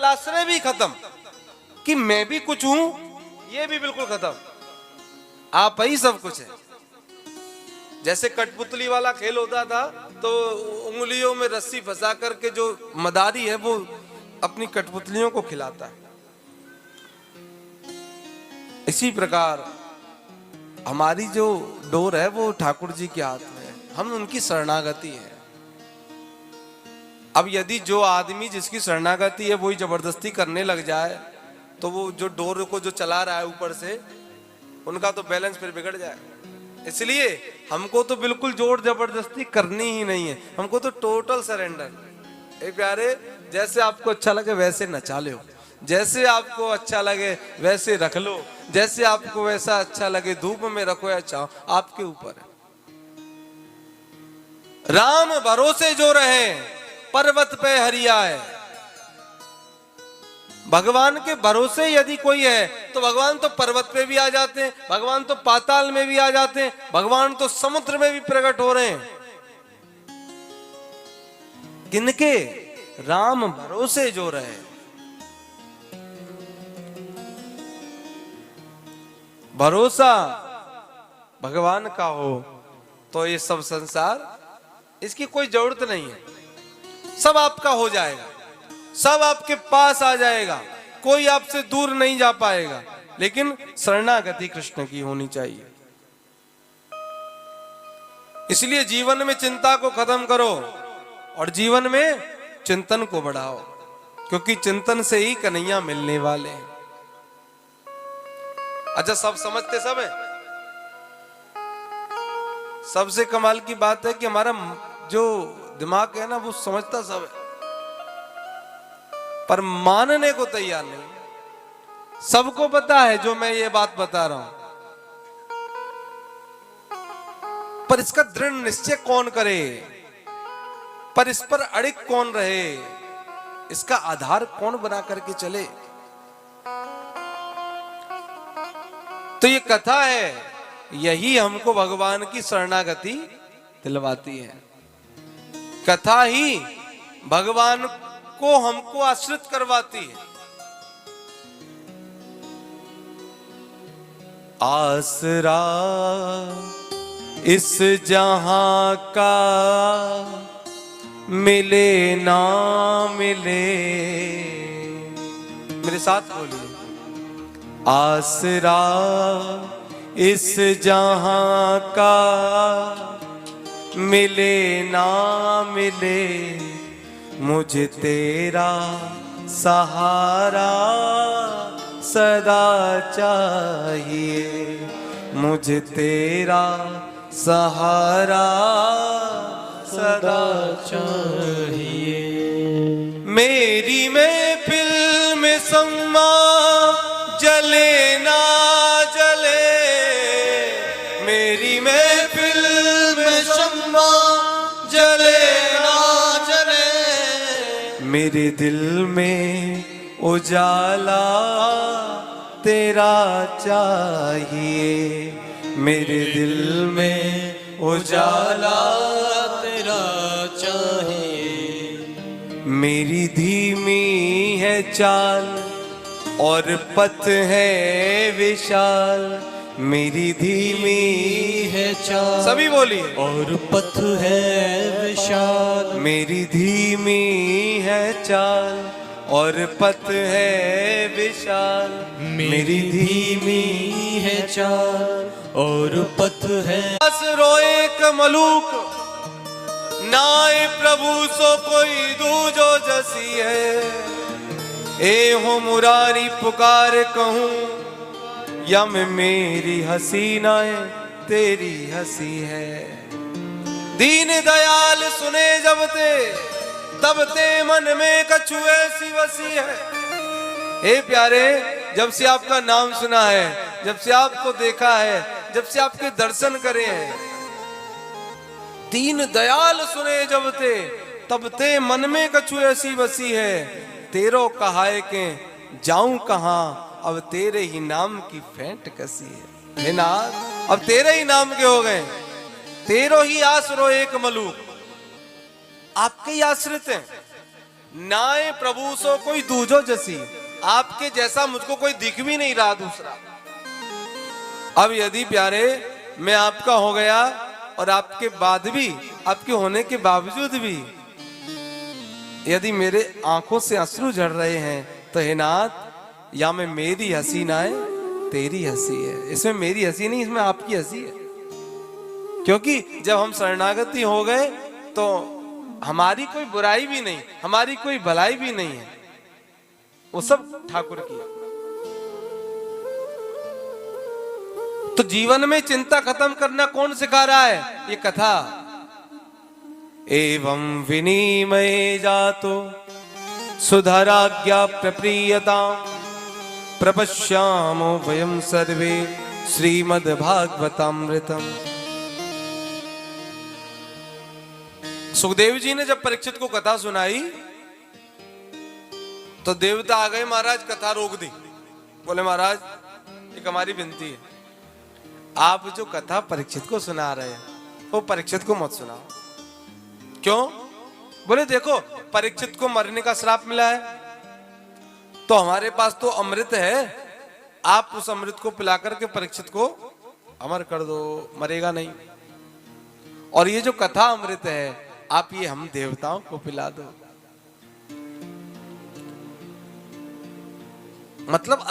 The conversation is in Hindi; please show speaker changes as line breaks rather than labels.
केवलाश्रय भी खत्म, कि मैं भी कुछ हूं ये भी बिल्कुल खत्म। आप ही सब कुछ है। जैसे कठपुतली वाला खेल होता था तो उंगलियों में रस्सी फंसा करके जो मदारी है वो अपनी कठपुतलियों को खिलाता है। इसी प्रकार हमारी जो डोर है वो ठाकुर जी के हाथ में है, हम उनकी शरणागति है। अब यदि जो आदमी जिसकी शरणागति है वही जबरदस्ती करने लग जाए तो वो जो डोर को जो चला रहा है ऊपर से, उनका तो बैलेंस फिर बिगड़ जाए। इसलिए हमको तो बिल्कुल जोर जबरदस्ती करनी ही नहीं है, हमको तो टोटल सरेंडर। एक प्यारे, जैसे आपको अच्छा लगे वैसे नचा लो, जैसे आपको अच्छा लगे वैसे रख लो, जैसे आपको वैसा अच्छा लगे धूप में रखो या चाहो, आपके ऊपर है। राम भरोसे जो रहे पर्वत पे हरिया है। भगवान के भरोसे यदि कोई है तो भगवान तो पर्वत पे भी आ जाते हैं, भगवान तो पाताल में भी आ जाते हैं, भगवान तो समुद्र में भी प्रकट हो रहे हैं। किनके? राम भरोसे जो रहे। भरोसा भगवान का हो तो ये सब संसार, इसकी कोई जरूरत नहीं है, सब आपका हो जाएगा, सब आपके पास आ जाएगा, कोई आपसे दूर नहीं जा पाएगा। लेकिन शरणागति कृष्ण की होनी चाहिए। इसलिए जीवन में चिंता को खत्म करो और जीवन में चिंतन को बढ़ाओ, क्योंकि चिंतन से ही कन्हैया मिलने वाले हैं। अच्छा, सब समझते सब है। सबसे कमाल की बात है कि हमारा जो दिमाग है ना वो समझता सब है, पर मानने को तैयार नहीं। सबको पता है जो मैं ये बात बता रहा हूं, पर इसका दृढ़ निश्चय कौन करे, पर इस पर अड़िग कौन रहे, इसका आधार कौन बना करके चले। तो ये कथा है, यही हमको भगवान की शरणागति दिलवाती है। कथा ही भगवान को हमको आश्रित करवाती है। आसरा इस जहां का मिले ना मिले, मेरे साथ बोलिए। आसरा इस जहां का मिले ना मिले, मुझे तेरा सहारा सदा चाहिए, मुझे तेरा सहारा सदा चाहिए। मेरी महफिल में सम्मा जले ना जले, मेरी महफिल में सम्मा जले ना जले, मेरे दिल में उजाला तेरा चाहिए, मेरे दिल में उजाला तेरा चाहिए। मेरी धीमी है चाल और पथ है विशाल, मेरी धीमी है चाल, सभी बोलिए,
और पथ है विशाल,
मेरी धीमी है चाल और पथ है विशाल,
मेरी धीमी है चाल और पथ है।
रोए कमलूक नाय प्रभु सो कोई दूजो जसी है, ए हो मुरारी पुकार कहूं, यम मेरी हसीनाए तेरी हंसी है। दीन दयाल सुने जब ते, तब ते मन में कछु ऐसी वसी है। हे प्यारे, जब से आपका नाम सुना है, जब से आपको देखा है, जब से आपके दर्शन करे हैं, दीन दयाल सुने जब ते, तब ते मन में कछु ऐसी वसी है। तेरो कहाए के जाऊं कहां, अब तेरे ही नाम की फेंट कसी है। हे नाथ, अब तेरे ही नाम के हो गए, तेरो ही आसरो एक मलूक, आपके ही आश्रित हैं। नाय प्रभु सो कोई दूजो जसी, आपके जैसा मुझको कोई दिख भी नहीं रहा दूसरा। अब यदि प्यारे मैं आपका हो गया और आपके बाद भी, आपके होने के बावजूद भी यदि मेरे आंखों से अश्रु झड़ रहे हैं तो हे नाथ, या में मेरी हंसी ना है तेरी हंसी है। इसमें मेरी हंसी नहीं, इसमें आपकी हंसी है। क्योंकि जब हम शरणागति हो गए तो हमारी कोई बुराई भी नहीं, हमारी कोई भलाई भी नहीं है, वो सब ठाकुर की। तो जीवन में चिंता खत्म करना कौन सिखा रहा है? ये कथा। एवं विनिमय जातो सुधराज्ञा प्रप्रियता प्रपश्यामो वयम सर्वे श्रीमद्भागवतामृतम। सुखदेव जी ने जब परीक्षित को कथा सुनाई तो देवता आ गए, महाराज कथा रोक दी। बोले महाराज एक हमारी विनती है, आप जो कथा परीक्षित को सुना रहे हैं वो परीक्षित को मत सुनाओ। क्यों? बोले देखो परीक्षित को मरने का श्राप मिला है, तो हमारे पास तो अमृत है, आप उस अमृत को पिला करके परीक्षित को अमर कर दो, मरेगा नहीं। और ये जो कथा अमृत है, आप ये हम देवताओं को पिला दो। मतलब